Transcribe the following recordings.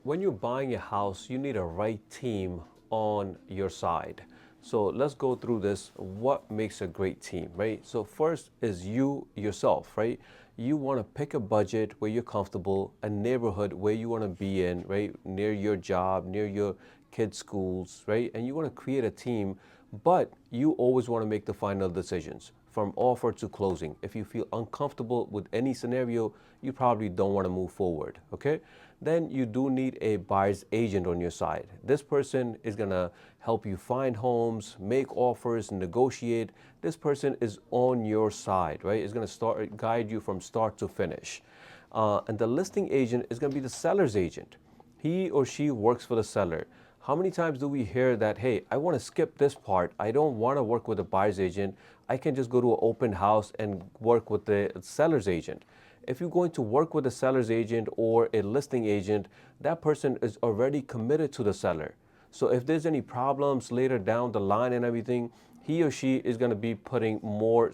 When you're buying a house, you need a right team on your side. So let's go through this. What makes a great team, right? So first is you yourself, right? You want to pick a budget where you're comfortable, a neighborhood where you want to be in, right? Near your job, near your kids' schools, right? And you want to create a team, but you always want to make the final decisions from offer to closing. If you feel uncomfortable with any scenario, you probably don't want to move forward, okay? Then you do need a buyer's agent on your side. This person is going to help you find homes, make offers, negotiate. This person is on your side, right? It's going to guide you from start to finish. And the listing agent is going to be the seller's agent. He or she works for the seller. How many times do we hear that, hey, I want to skip this part. I don't want to work with a buyer's agent. I can just go to an open house and work with the seller's agent. If you're going to work with a seller's agent or a listing agent, that person is already committed to the seller. So if there's any problems later down the line and everything, he or she is going to be putting more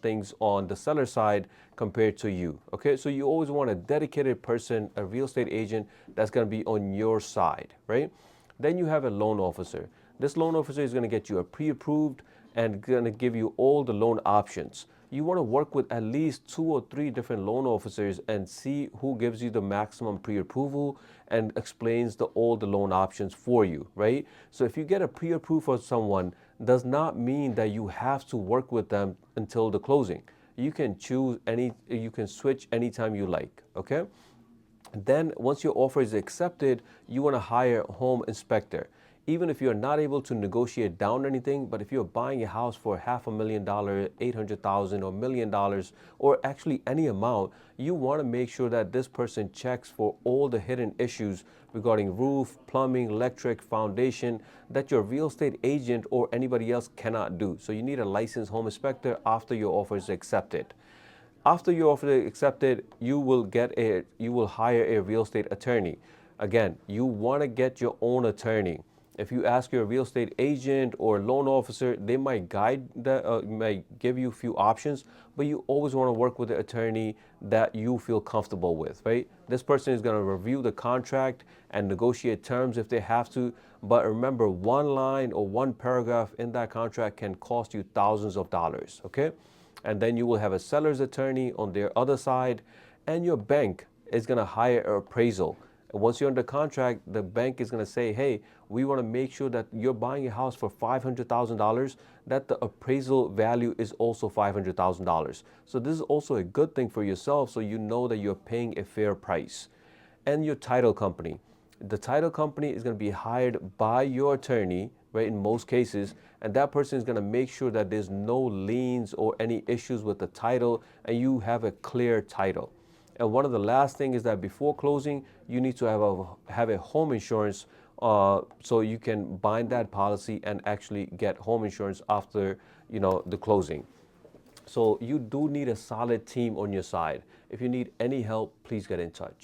things on the seller side compared to you. Okay, so you always want a dedicated person, a real estate agent that's going to be on your side, right? Then you have a loan officer. This loan officer is going to get you a pre-approved and going to give you all the loan options. You want to work with at least 2 or 3 different loan officers and see who gives you the maximum pre-approval and explains all the loan options for you, right? So if you get a pre-approved for someone, does not mean that you have to work with them until the closing. You can you can switch anytime you like, okay? Then once your offer is accepted, you want to hire a home inspector. Even if you're not able to negotiate down anything, but if you're buying a house for $500,000, 800,000 or $1,000,000, or actually any amount, you want to make sure that this person checks for all the hidden issues regarding roof, plumbing, electric, foundation that your real estate agent or anybody else cannot do. So you need a licensed home inspector after your offer is accepted. After your offer is accepted, you will hire a real estate attorney. Again, you want to get your own attorney. If you ask your real estate agent or loan officer, they might might give you a few options, but you always want to work with an attorney that you feel comfortable with, right? This person is going to review the contract and negotiate terms if they have to. But remember, one line or one paragraph in that contract can cost you thousands of dollars, okay? And then you will have a seller's attorney on their other side, and your bank is going to hire an appraisal. And once you're under contract, the bank is going to say, hey, we want to make sure that you're buying a house for $500,000, that the appraisal value is also $500,000. So this is also a good thing for yourself, so you know that you're paying a fair price. And your title company. The title company is going to be hired by your attorney, right, in most cases, and that person is going to make sure that there's no liens or any issues with the title and you have a clear title. And one of the last things is that before closing, you need to have a home insurance so you can bind that policy and actually get home insurance after the closing. So you do need a solid team on your side. If you need any help, please get in touch.